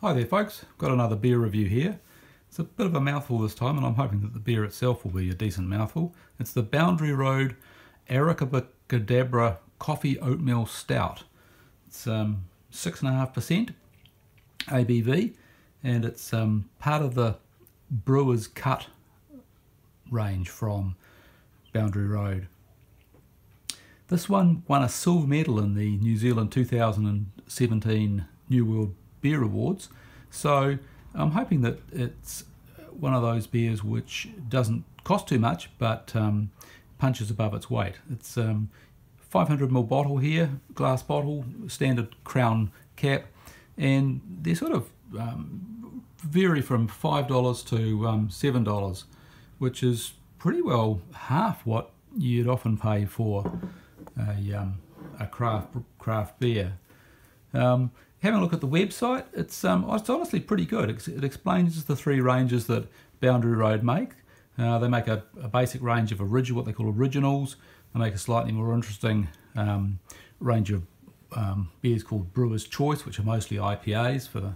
Hi there folks, got another beer review here. It's a bit of a mouthful this time and I'm hoping that the beer itself will be a decent mouthful. It's the Boundary Road Arabica Dabra Coffee Oatmeal Stout. It's 6.5% ABV and it's part of the Brewer's Cut range from Boundary Road. This one won a silver medal in the New Zealand 2017 New World Beer Awards, so I'm hoping that it's one of those beers which doesn't cost too much but punches above its weight. It's 500ml bottle here, glass bottle, standard crown cap, and they sort of vary from $5 to $7, which is pretty well half what you'd often pay for a craft beer. Having a look at the website, it's honestly pretty good. It explains the three ranges that Boundary Road make. They make a basic range of what they call originals. They make a slightly more interesting range of beers called Brewer's Choice, which are mostly IPAs for the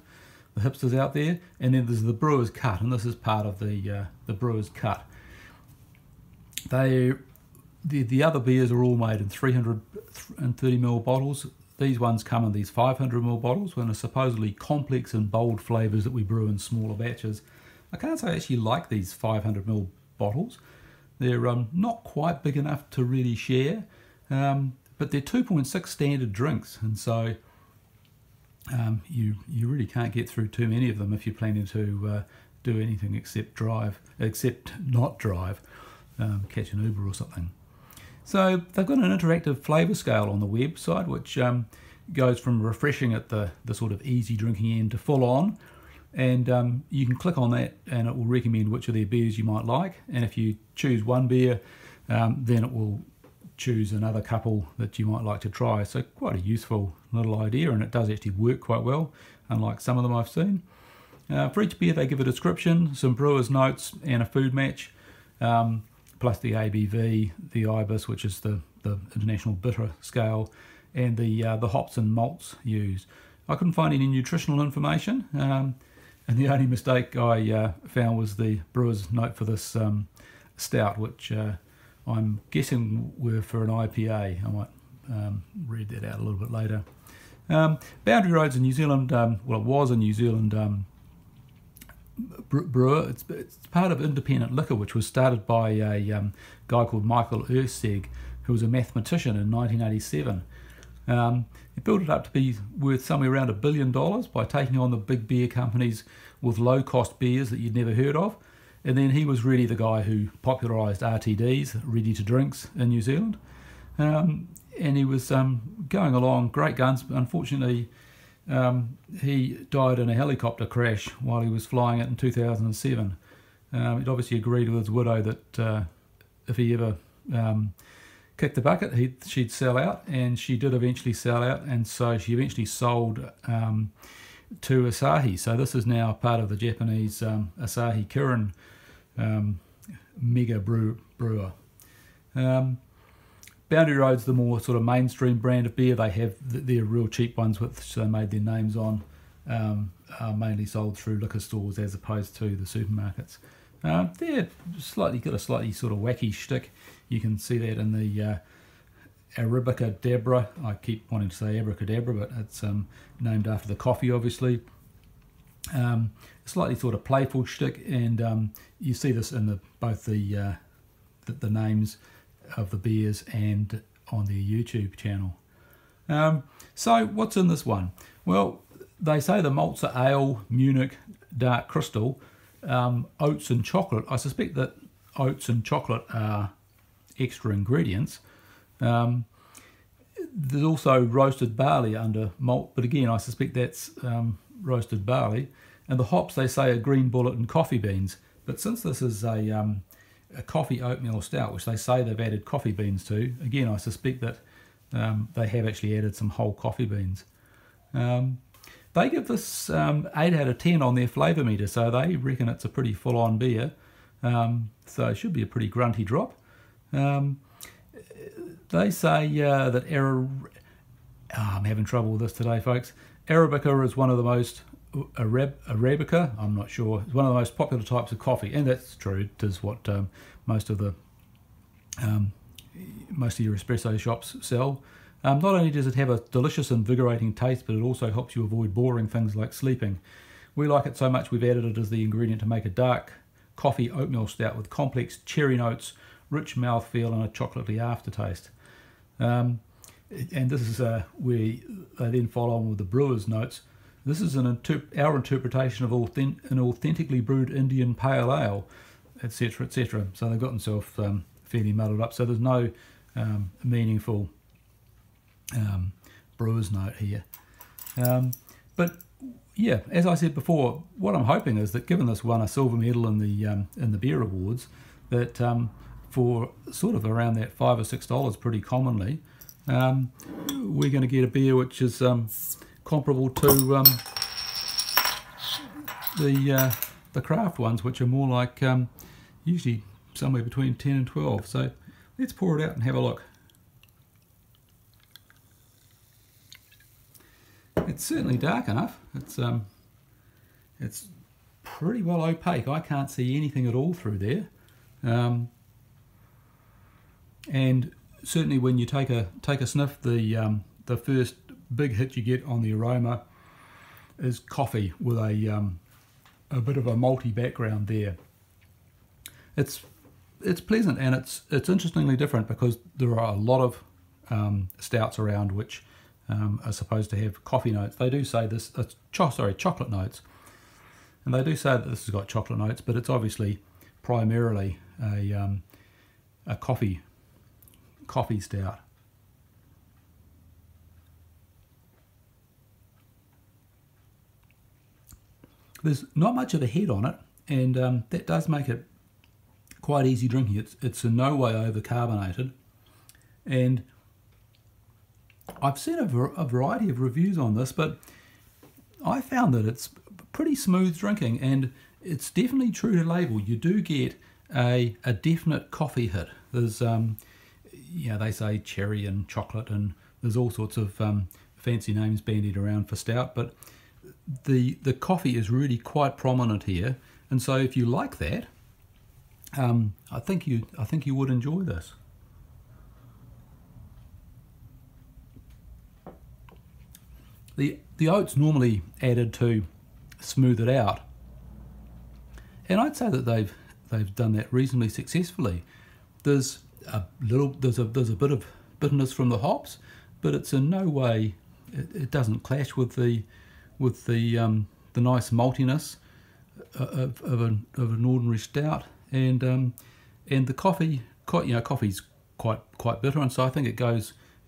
hipsters out there. And then there's the Brewer's Cut, and this is part of the Brewer's Cut. The other beers are all made in 330ml bottles. These ones come in these 500ml bottles and are supposedly complex and bold flavours that we brew in smaller batches. I can't say I actually like these 500ml bottles. They're not quite big enough to really share, but they're 2.6 standard drinks, and so you really can't get through too many of them if you're planning to do anything except not drive, catch an Uber or something. So they've got an interactive flavour scale on the website, which goes from refreshing at the sort of easy drinking end to full on, and you can click on that and it will recommend which of their beers you might like, and if you choose one beer then it will choose another couple that you might like to try. So quite a useful little idea, and it does actually work quite well, unlike some of them I've seen. For each beer they give a description, some brewer's notes and a food match, plus the ABV, the IBIS, which is the International Bitter Scale, and the hops and malts used. I couldn't find any nutritional information, and the only mistake I found was the brewer's note for this stout, which I'm guessing were for an IPA. I might read that out a little bit later. Boundary Road's in New Zealand, well, it was a New Zealand brewer. It's part of Independent Liquor, which was started by a guy called Michael Erseg, who was a mathematician in 1987. He built it up to be worth somewhere around $1 billion by taking on the big beer companies with low-cost beers that you'd never heard of. And then he was really the guy who popularised RTDs, ready-to-drinks, in New Zealand. And he was going along, great guns, but unfortunately he died in a helicopter crash while he was flying it in 2007. He'd obviously agreed with his widow that if he ever kicked the bucket, she'd sell out, and she did eventually sell out, and so she eventually sold to Asahi. So this is now part of the Japanese Asahi Kirin mega brewer. Boundary Road's the more sort of mainstream brand of beer. They have their real cheap ones, which they made their names on, are mainly sold through liquor stores as opposed to the supermarkets. They're got a slightly sort of wacky shtick. You can see that in the Arabica Dabra. I keep wanting to say Abracadabra, but it's named after the coffee, obviously. Slightly sort of playful shtick, and you see this in both the names of the beers and on their YouTube channel. So what's in this one? Well, they say the malts are ale, Munich, dark crystal, oats and chocolate. I suspect that oats and chocolate are extra ingredients. There's also roasted barley under malt, but again I suspect that's roasted barley. And the hops, they say, are green bullet and coffee beans, but since this is a coffee oatmeal stout, which they say they've added coffee beans to, again I suspect that they have actually added some whole coffee beans. They give this 8 out of 10 on their flavour meter, so they reckon it's a pretty full-on beer, so it should be a pretty grunty drop. They say that I'm having trouble with this today, folks. Arabica is one of the most Arabica. I'm not sure. It's one of the most popular types of coffee, and that's true. It is what most of your espresso shops sell. Not only does it have a delicious, invigorating taste, but it also helps you avoid boring things like sleeping. We like it so much we've added it as the ingredient to make a dark coffee oatmeal stout with complex cherry notes, rich mouthfeel, and a chocolatey aftertaste. And this is where they then follow on with the brewer's notes. This is our interpretation of an authentically brewed Indian pale ale, etc., etc. So they've got themselves fairly muddled up. So there's no meaningful brewer's note here. But yeah, as I said before, what I'm hoping is that given this won a silver medal in the beer awards, that for sort of around that $5 or $6 pretty commonly, we're going to get a beer which is comparable to the craft ones, which are more like usually somewhere between 10 and 12. So let's pour it out and have a look. It's certainly dark enough. It's pretty well opaque. I can't see anything at all through there. And certainly when you take a sniff, the first big hit you get on the aroma is coffee with a bit of a malty background there. It's pleasant, and it's interestingly different because there are a lot of stouts around which are supposed to have coffee notes. They do say this, chocolate notes, and they do say that this has got chocolate notes, but it's obviously primarily a coffee stout. There's not much of a head on it, and that does make it quite easy drinking. It's in no way overcarbonated, and I've seen a variety of reviews on this, but I found that it's pretty smooth drinking, and it's definitely true to label. You do get a definite coffee hit. There's they say cherry and chocolate, and there's all sorts of fancy names bandied around for stout, but the coffee is really quite prominent here, and so if you like that, I think you would enjoy this. The oats normally added to smooth it out, and I'd say that they've done that reasonably successfully. There's a bit of bitterness from the hops, but it's in no way, it doesn't clash with the nice maltiness of an ordinary stout, and the coffee's quite bitter, and so I think it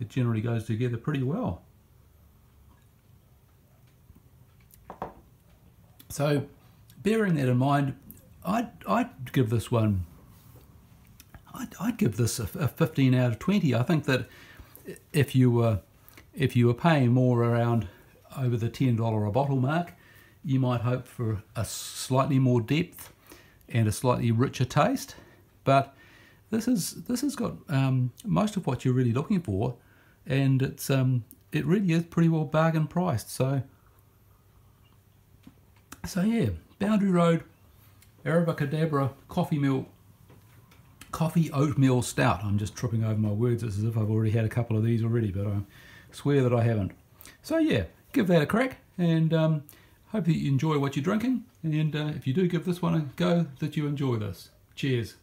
generally goes together pretty well. So, bearing that in mind, I'd give this one. I'd give this a 15 out of 20. I think that if you were paying more around over the $10 a bottle mark, you might hope for a slightly more depth and a slightly richer taste. But this has got most of what you're really looking for, and it really is pretty well bargain priced. So yeah, Boundary Road, Arabica Dabra, Coffee Oatmeal Stout. I'm just tripping over my words. It's as if I've already had a couple of these already, but I swear that I haven't. So yeah, give that a crack, and hope that you enjoy what you're drinking, and if you do give this one a go, that you enjoy this. Cheers.